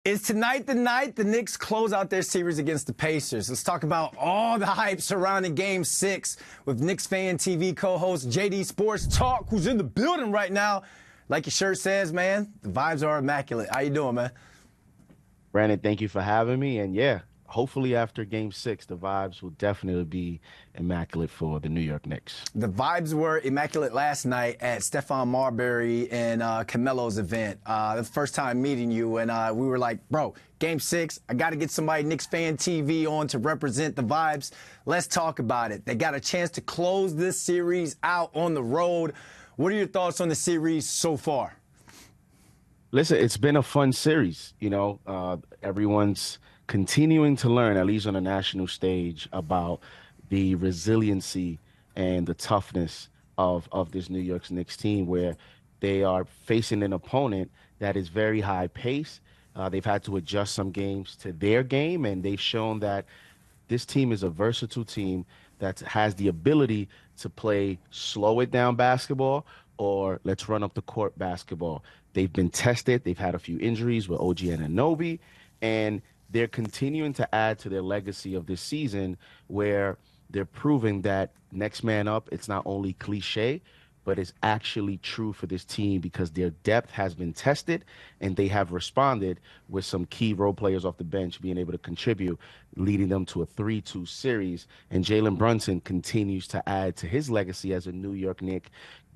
Is tonight the night the Knicks close out their series against the Pacers? Let's talk about all the hype surrounding Game 6 with Knicks Fan TV co-host JD SportsTalk, who's in the building right now. Like your shirt says, man, the vibes are immaculate. How you doing, man? Brandon, thank you for having me. And yeah, hopefully after Game 6, the vibes will definitely be immaculate for the New York Knicks. The vibes were immaculate last night at Stephon Marbury and Camelo's event. The first time meeting you, and we were like, bro, Game 6, I got to get somebody Knicks Fan TV on to represent the vibes. Let's talk about it. They got a chance to close this series out on the road. What are your thoughts on the series so far? Listen, it's been a fun series. You know, everyone's continuing to learn, at least on a national stage, about the resiliency and the toughness of this New York Knicks team, where they are facing an opponent that is very high pace. They've had to adjust some games to their game, and they've shown that this team is a versatile team that has the ability to play slow it down basketball or let's run up the court basketball. They've been tested. They've had a few injuries with OG Anunoby, and they're continuing to add to their legacy of this season, where they're proving that next man up, it's not only cliche, but it's actually true for this team because their depth has been tested and they have responded with some key role players off the bench being able to contribute, leading them to a 3-2 series. And Jalen Brunson continues to add to his legacy as a New York Knick,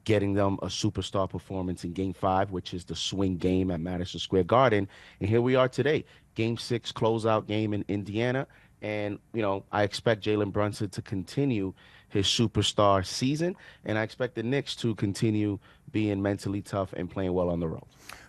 getting them a superstar performance in Game 5, which is the swing game at Madison Square Garden. And here we are today, Game 6 closeout game in Indiana. And, you know, I expect Jalen Brunson to continue his superstar season, and I expect the Knicks to continue being mentally tough and playing well on the road.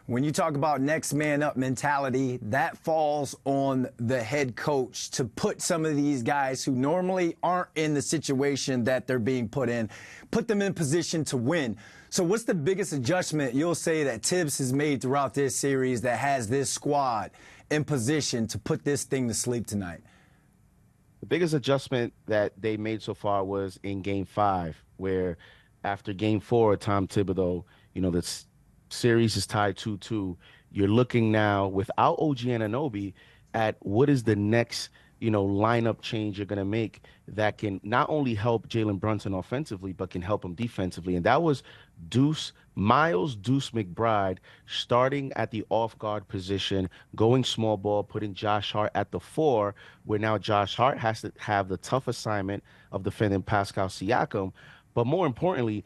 When you talk about next man up mentality, that falls on the head coach to put some of these guys who normally aren't in the situation that they're being put them in position to win. So what's the biggest adjustment you'll say that Tibbs has made throughout this series that has this squad in position to put this thing to sleep tonight? The biggest adjustment that they made so far was in Game 5, where after Game 4, Tom Thibodeau, you know, the series is tied 2-2. You're looking now without OG Anunoby at what is the next, you know, lineup change you're going to make that can not only help Jalen Brunson offensively, but can help him defensively. And that was Miles Deuce McBride starting at the off-guard position, going small ball, putting Josh Hart at the 4, where now Josh Hart has to have the tough assignment of defending Pascal Siakam. But more importantly,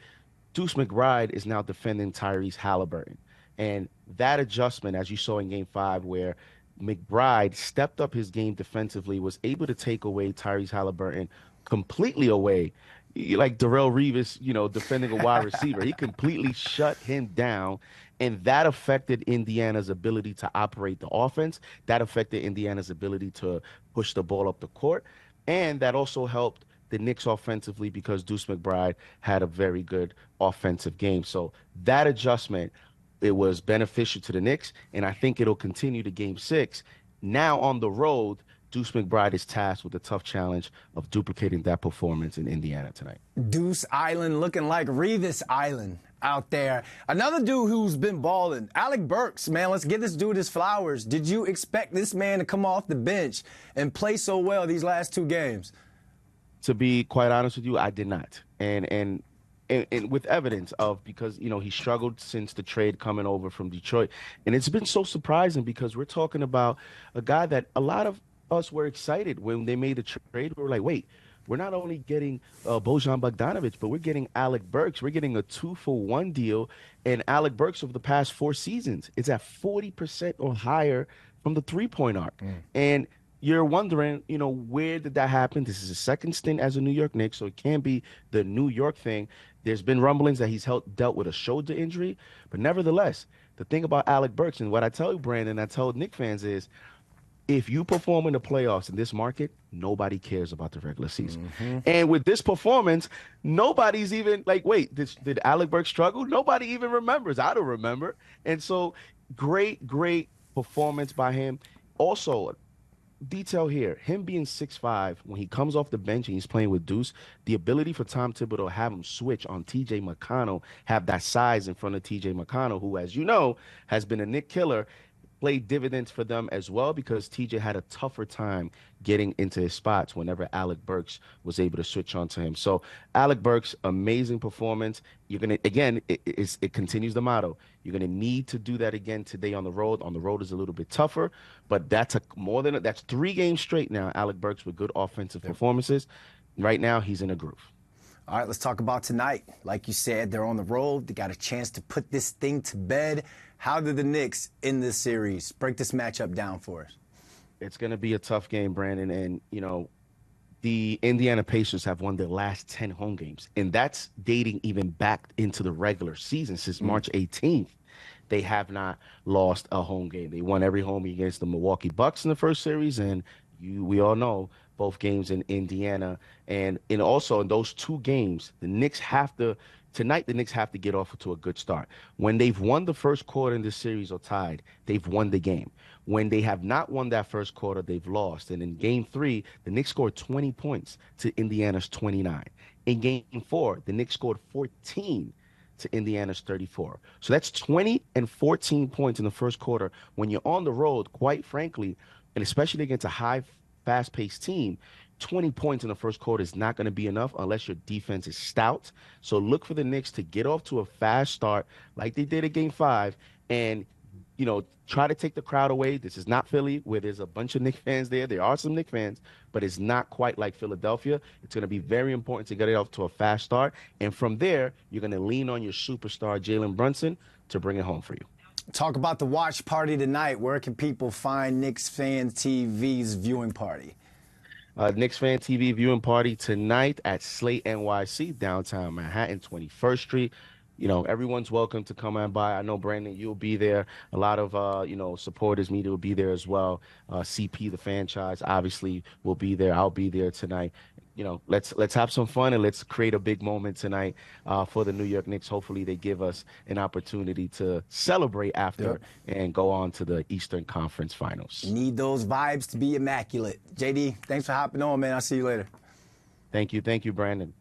Deuce McBride is now defending Tyrese Halliburton. And that adjustment, as you saw in Game 5, where McBride stepped up his game defensively, was able to take away Tyrese Halliburton completely away, like Darrelle Revis, you know, defending a wide receiver. He completely shut him down, and that affected Indiana's ability to operate the offense. That affected Indiana's ability to push the ball up the court, and that also helped the Knicks offensively because Deuce McBride had a very good offensive game. So that adjustment, it was beneficial to the Knicks, and I think it'll continue to Game 6. Now on the road, Deuce McBride is tasked with the tough challenge of duplicating that performance in Indiana tonight. Deuce Island looking like Revis Island out there. Another dude who's been balling, Alec Burks, man, let's give this dude his flowers. Did you expect this man to come off the bench and play so well these last 2 games? To be quite honest with you, I did not. And with evidence of, because, you know, he struggled since the trade coming over from Detroit. And it's been so surprising because we're talking about a guy that a lot of us were excited when they made the trade. We were like, wait, we're not only getting Bojan Bogdanovic, but we're getting Alec Burks. We're getting a 2-for-1 deal. And Alec Burks, over the past 4 seasons, is at 40% or higher from the three-point arc. And you're wondering, you know, where did that happen? This is his second stint as a New York Knicks, so it can't be the New York thing. There's been rumblings that he's dealt with a shoulder injury. But nevertheless, the thing about Alec Burks, and what I tell you, Brandon, I tell Knicks fans is, if you perform in the playoffs in this market, nobody cares about the regular season. And with this performance, nobody's even like, wait, did Alec Burks struggle? Nobody even remembers. I don't remember. And so great performance by him. Also, detail here, him being 6'5", when he comes off the bench and he's playing with Deuce, the ability for Tom Thibodeau to have him switch on T.J. McConnell, have that size in front of T.J. McConnell, who, as you know, has been a Knick killer. play dividends for them as well because TJ had a tougher time getting into his spots whenever Alec Burks was able to switch on to him. So Alec Burks, amazing performance. You're gonna again, it continues the motto. You're gonna need to do that again today on the road. On the road is a little bit tougher, but that's that's 3 games straight now. Alec Burks with good offensive performances. Right now, he's in a groove. All right, let's talk about tonight. Like you said, they're on the road. They got a chance to put this thing to bed. How did the Knicks in this series? Break this matchup down for us. It's going to be a tough game, Brandon. And, the Indiana Pacers have won their last 10 home games. And that's dating even back into the regular season. Since March 18th, they have not lost a home game. They won every home against the Milwaukee Bucks in the first series. And we all know both games in Indiana. And also in those 2 games, the Knicks have to get off to a good start. When they've won the first quarter in this series or tied, they've won the game. When they have not won that first quarter, they've lost. And in game 3, the Knicks scored 20 points to Indiana's 29. In game 4, the Knicks scored 14 to Indiana's 34. So that's 20 and 14 points in the first quarter. When you're on the road, quite frankly, and especially against a high, fast-paced team, 20 points in the first quarter is not going to be enough unless your defense is stout. So look for the Knicks to get off to a fast start like they did at Game 5 and, try to take the crowd away. This is not Philly where there's a bunch of Knicks fans there. There are some Knicks fans, but it's not quite like Philadelphia. It's going to be very important to get it off to a fast start. And from there, you're going to lean on your superstar, Jalen Brunson, to bring it home for you. Talk about the watch party tonight. Where can people find Knicks Fan TV's viewing party? Knicks Fan TV viewing party tonight at Slate NYC, downtown Manhattan, 21st Street. Everyone's welcome to come on by. I know, Brandon, you'll be there. A lot of, supporters, media will be there as well. CP, the franchise, obviously, will be there. I'll be there tonight. Let's have some fun and let's create a big moment tonight for the New York Knicks. Hopefully they give us an opportunity to celebrate after and go on to the Eastern Conference Finals. Need those vibes to be immaculate. JD, thanks for hopping on, man. I'll see you later. Thank you, Brandon.